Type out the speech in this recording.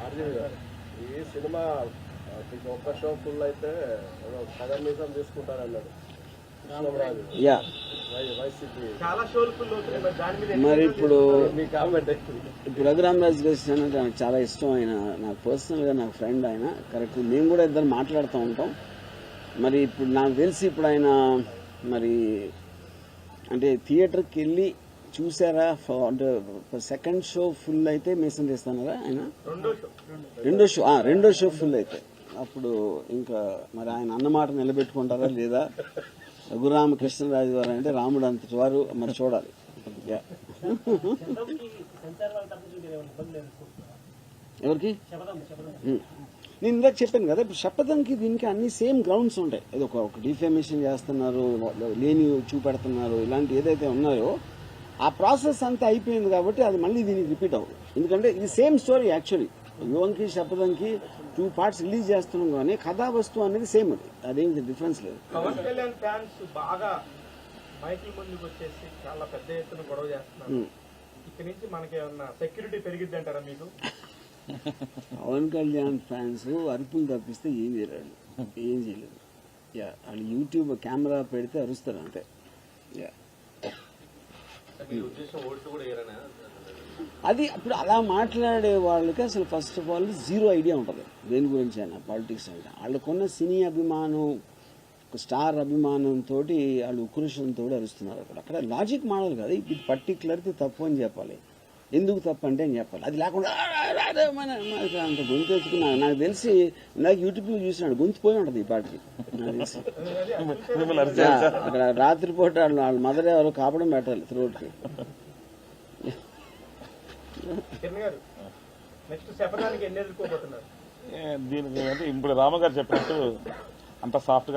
ఈ సినిమా ఒక్క show full అయితే సగం మీసం తీసుకుంటారన్నాడు. మరి ఇప్పుడు రఘురామరాజు గారి నాకు చాలా ఇష్టం. ఆయన నాకు పర్సనల్గా నాకు ఫ్రెండ్. ఆయన కరెక్ట్. మేము కూడా ఇద్దరు మాట్లాడుతూ ఉంటాం. మరి ఇప్పుడు నాకు తెలిసి ఇప్పుడు ఆయన మరి అంటే థియేటర్కి వెళ్ళి చూసారా? అంటే సెకండ్ షో ఫుల్ అయితే మీసం తీస్తానారా ఆయన? రెండో షో ఫుల్ అయితే అప్పుడు ఇంకా మరి ఆయన అన్నమాట నిలబెట్టుకుంటారా లేదా? రఘురామకృష్ణరాజు గారు అంటే రాముడు అంతటి వారు. మరి చూడాలి. ఎవరికి? నేను ఇందాక చెప్పాను కదా, ఇప్పుడు శపథంకి దీనికి అన్ని సేమ్ గ్రౌండ్స్ ఉంటాయి. ఇది ఒక డిఫేమేషన్ చేస్తున్నారు, లేని చూపెడుతున్నారు, ఇలాంటి ఏదైతే ఉన్నాయో ఆ ప్రాసెస్ అంతా అయిపోయింది కాబట్టి అది మళ్ళీ దీనికి రిపీట్ అవ్వదు. ఎందుకంటే ఇది సేమ్ స్టోరీ యాక్చువల్లీ. యువన్కి శపథంకి 2 parts రిలీజ్ చేస్తున్నాం కానీ కథా వస్తువు అనేది సేమ్. అదేమి డిఫరెన్స్ లేదు. పవన్ కళ్యాణ్ ఫ్యాన్స్ బాగా మైకుల ముందుకు వచ్చేసి చాలా పెద్ద ఎత్తున గొడవ చేస్తున్నారు. ఇక్కడి నుంచి మనకి ఏమన్నా సెక్యూరిటీ పెరిగిద్ది అంటారా మీకు? పవన్ కళ్యాణ్ ఫ్యాన్స్ అరుపులు తప్పిస్తే ఏం చేయలేడు, ఏం చేయలేదు. వాళ్ళు యూట్యూబ్ కెమెరా పెడితే అరుస్తారు అంతే. అది అప్పుడు అలా మాట్లాడే వాళ్ళకి అసలు first of all zero idea ఉంటుంది దేని గురించి అయినా. పాలిటిక్స్ అంటే వాళ్ళకున్న సినీ అభిమానం, స్టార్ అభిమానంతో వాళ్ళు ఉక్రోషంతో అరుస్తున్నారు. అక్కడ లాజిక్ మాడలు కదా. ఇది పర్టికులర్ది తప్పు అని చెప్పాలి. ఎందుకు తప్పు అంటే అని చెప్పాలి. అది లేకుండా అంత గొంతు ఎత్తుకున్నా. నాకు తెలిసి నాకు యూట్యూబ్లో చూసినాడు గొంతు పోయి ఉంటుంది ఈ పాటికి. నాకు తెలిసి అక్కడ రాత్రిపూట వాళ్ళ మదర్ ఎవరో కాపడం పెట్టాలి త్రోట్కి. దీనికి అంటే ఇప్పుడు రామగారు చెప్పినట్టు అంత సాఫ్ట్ గా